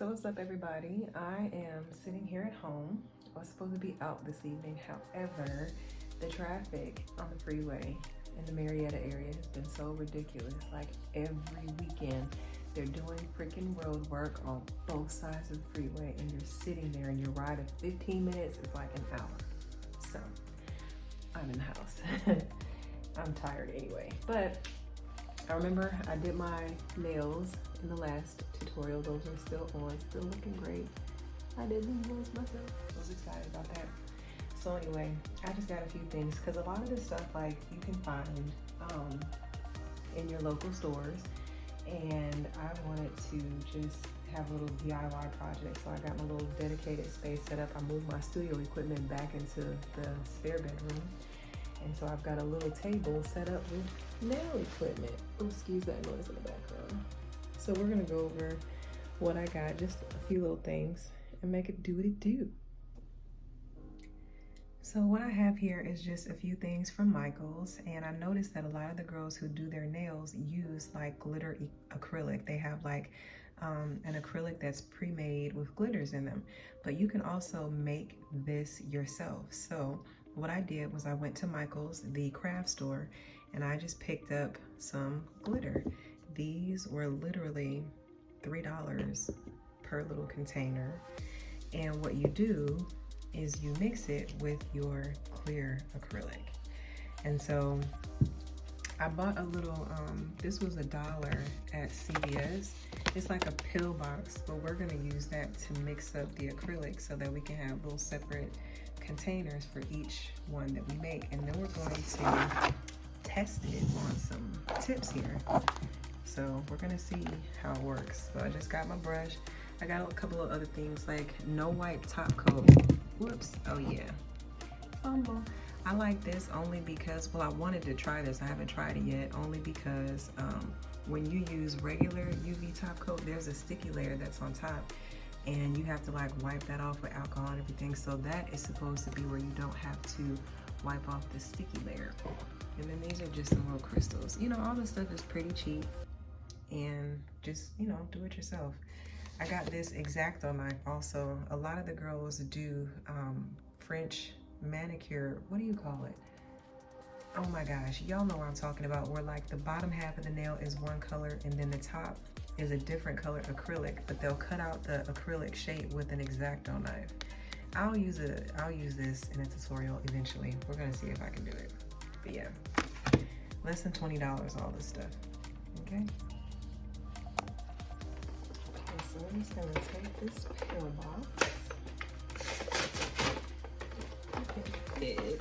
So what's up, everybody? I am sitting here at home. I was supposed to be out this evening. However, the traffic on the freeway in the Marietta area has been so ridiculous. Like every weekend, they're doing freaking road work on both sides of the freeway, and you're sitting there and your ride of 15 minutes is like an hour. So I'm in the house. I'm tired anyway, but I remember I did my nails in the last tutorial. Those are still on, still looking great. I did these ones myself. I was excited about that. So anyway, I just got a few things because a lot of this stuff like you can find in your local stores, and I wanted to just have a little DIY project. So I got my little dedicated space set up. I moved my studio equipment back into the spare bedroom. And so I've got a little table set up with nail equipment. Oh, excuse that noise in the background. So we're gonna go over what I got, just a few little things, and make it do what it do. So what I have here is just a few things from Michael's, and I noticed that a lot of the girls who do their nails use like glitter acrylic. They have like an acrylic that's pre-made with glitters in them, but you can also make this yourself. So what I did was I went to Michael's, the craft store, and I just picked up some glitter. These were literally $3 per little container. And what you do is you mix it with your clear acrylic. And so I bought a little, this was $1 at CVS. It's like a pill box, but we're gonna use that to mix up the acrylic so that we can have little separate containers for each one that we make. And then we're going to test it on some tips here. So we're gonna see how it works. So I just got my brush. I got a couple of other things like no wipe top coat. Whoops, oh yeah. Fumble. I like this only because, well, I wanted to try this. I haven't tried it yet, only because when you use regular UV top coat, there's a sticky layer that's on top, and you have to like wipe that off with alcohol and everything. So that is supposed to be where you don't have to wipe off the sticky layer. And then these are just some little crystals. You know, all this stuff is pretty cheap, and just, you know, do it yourself. I got this X-Acto knife also. A lot of the girls do French manicure, what do you call it? Oh my gosh, y'all know what I'm talking about, where like the bottom half of the nail is one color and then the top is a different color acrylic, but they'll cut out the acrylic shape with an X-Acto knife. I'll use this in a tutorial eventually. We're gonna see if I can do it. But yeah, less than $20, all this stuff, okay? So I'm just gonna take this pill box. It.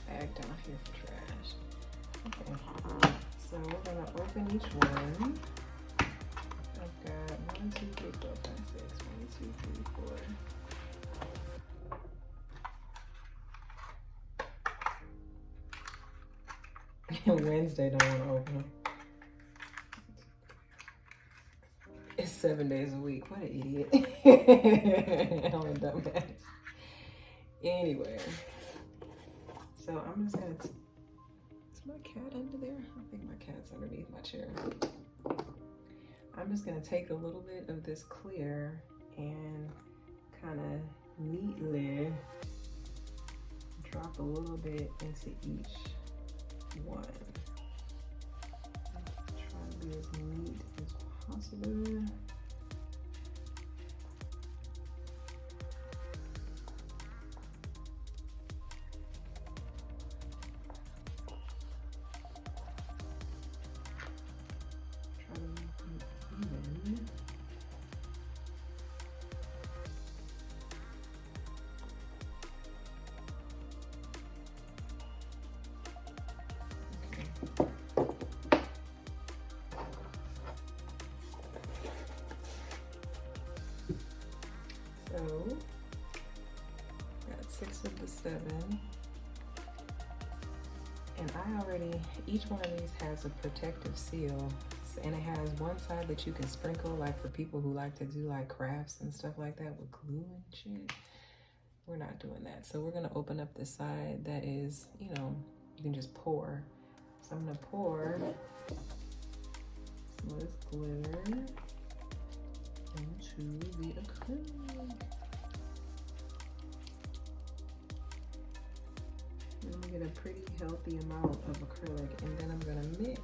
Bag down here for trash. Okay, so we're gonna open each one. I've got 1, 2, 3, 4, 5, 6. 1, 2, 3, 4. Wednesday don't want to open. It's 7 days a week. What an idiot. I'm a dumbass. Anyway, so I'm just gonna. Is my cat under there? I think my cat's underneath my chair. I'm just gonna take a little bit of this clear and kind of neatly drop a little bit into each one. Try to be as neat as possible. Try to make them even. So, got 6 of the 7. And I already, each one of these has a protective seal. and it has one side that you can sprinkle, like for people who like to do like crafts and stuff like that with glue and shit. We're not doing that. So we're gonna open up the side that is, you know, you can just pour. So I'm gonna pour some of this glitter into the acrylic. I'm gonna get a pretty healthy amount of acrylic, and then I'm gonna mix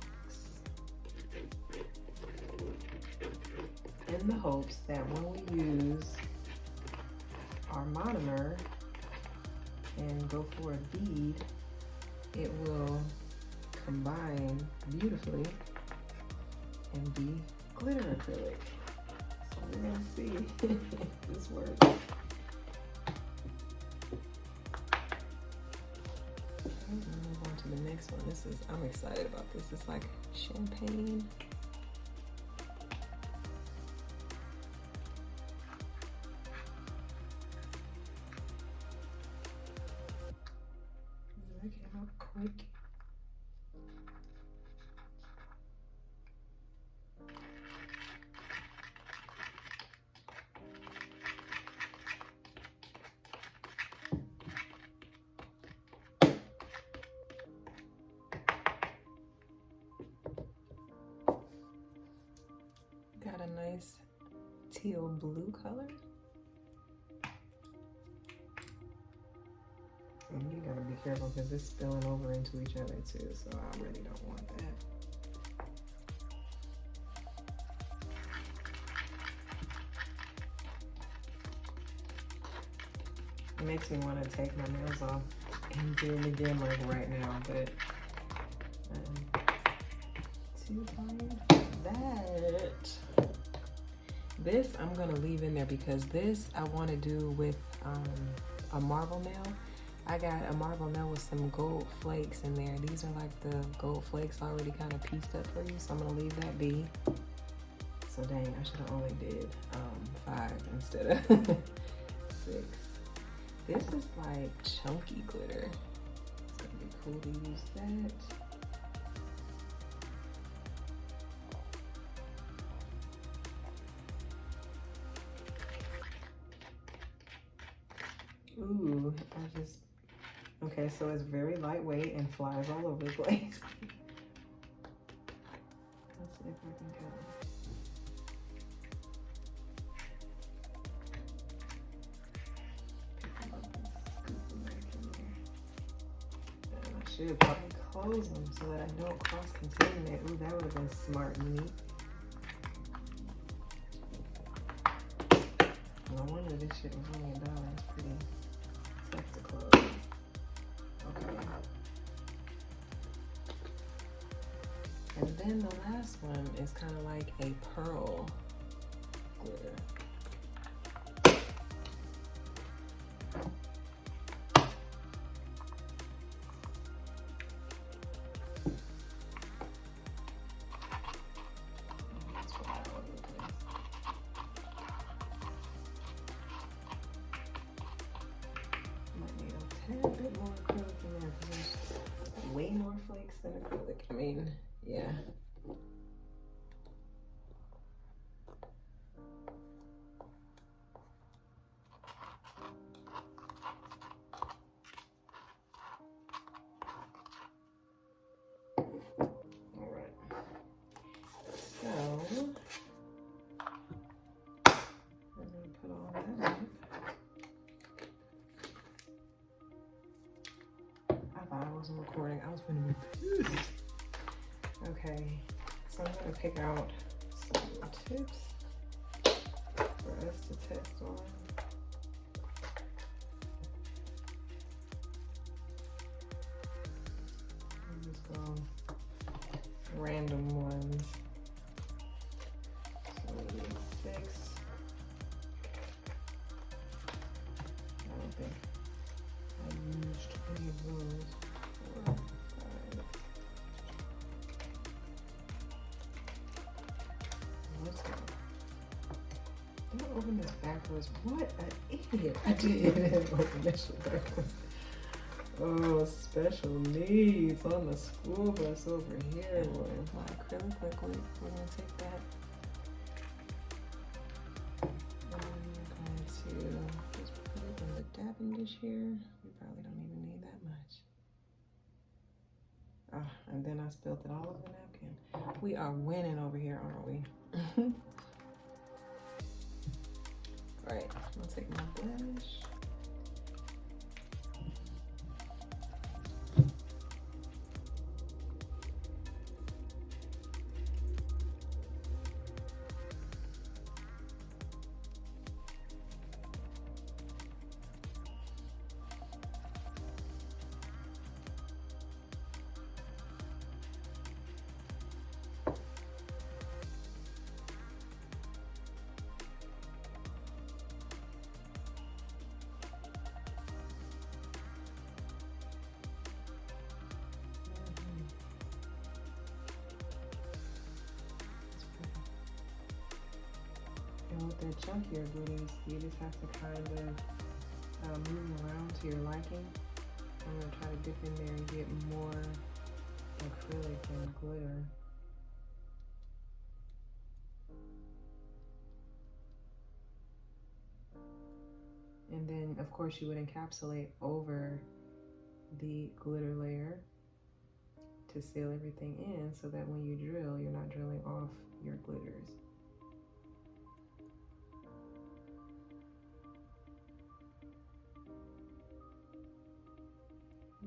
in the hopes that when we use our monomer and go for a bead, it will combine beautifully and be glitter acrylic. So we're gonna see if this works. Move on to the next one. I'm excited about this. It's like champagne. That came out quick. Got a nice teal blue color. And you gotta be careful because it's spilling over into each other too, so I really don't want that. It makes me want to take my nails off and do them again like right now, but I'm too tired for that. This I'm gonna leave in there because this I want to do with a marble nail. I got a marble nail with some gold flakes in there. These are like the gold flakes already kind of pieced up for you, so I'm gonna leave that be. So dang, I should have only did 5 instead of 6. This is like chunky glitter. It's gonna be cool to use that. Ooh, okay, so it's very lightweight and flies all over the place. Let's see if we can get it. I should probably close them so that I don't cross-contaminate. Ooh, that would have been smart and neat. No wonder this shit was only $1. It's pretty tough to close. Okay. And then the last one is kind of like a pearl glitter. A bit more acrylic in there because there's way more flakes than acrylic. I mean, yeah. All right. So I'm gonna put all that up. I wasn't recording. I was gonna be pissed. Okay, so I'm gonna pick out some tips for us to test on. I'm just going random ones. So maybe 6. I don't think I used any of those. 4, 5. Let's go. I'm gonna open this backwards. What an idiot. I did open this shit backwards. Oh, special needs on the school bus over here. My acrylic liquid. We're gonna take that. And we're going to just put it in the dabbing dish here. We probably don't even need that much. Ah, and then I spilled it all over the napkin. We are winning over here, aren't we? All right, I'm gonna take my brush. And with the chunkier glitters, you just have to kind of move them around to your liking. I'm going to try to dip in there and get more acrylic and glitter. And then, of course, you would encapsulate over the glitter layer to seal everything in so that when you drill, you're not drilling off your glitters.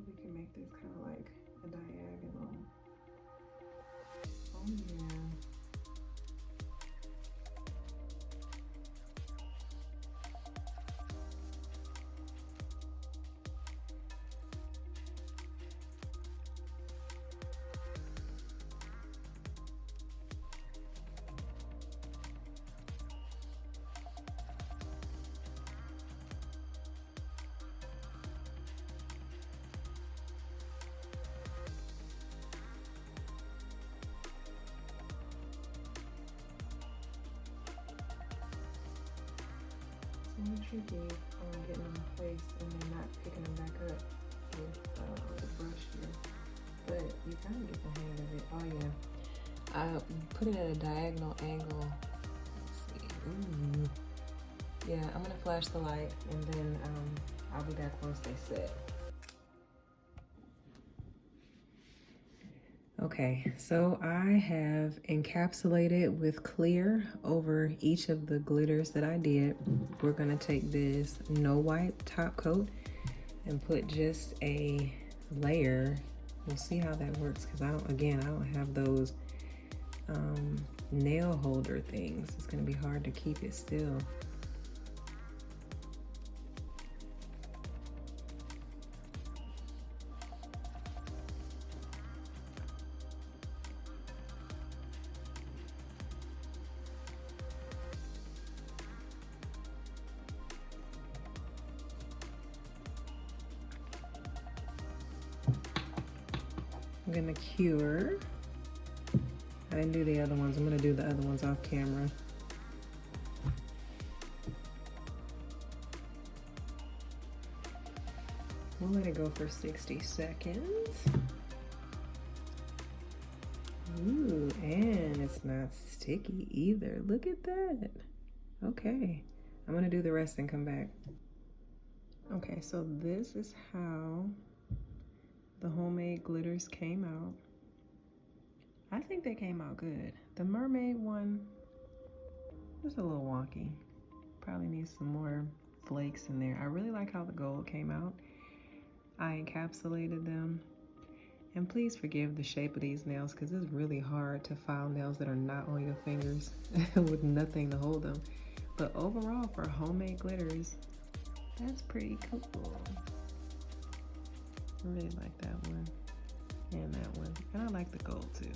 We can make this kind of like a diagonal. Oh yeah. Tricky on getting them in place and then not picking them back up with the brush here, but you kind of get the hang of it. Oh yeah, I put it at a diagonal angle. Let's see. Ooh. Yeah, I'm gonna flash the light and then I'll be back once they set. Okay, so I have encapsulated with clear over each of the glitters that I did. We're gonna take this no wipe top coat and put just a layer. We'll see how that works because I don't have those nail holder things. It's gonna be hard to keep it still. I'm gonna cure. I didn't do the other ones. I'm gonna do the other ones off camera. We'll let it go for 60 seconds. Ooh, and it's not sticky either. Look at that. Okay, I'm gonna do the rest and come back. Okay, so this is how the homemade glitters came out. I think they came out good. The mermaid one was a little wonky. Probably needs some more flakes in there. I really like how the gold came out. I encapsulated them. And please forgive the shape of these nails because it's really hard to file nails that are not on your fingers with nothing to hold them. But overall, for homemade glitters, that's pretty cool. I really like that one and that one. And I like the gold too.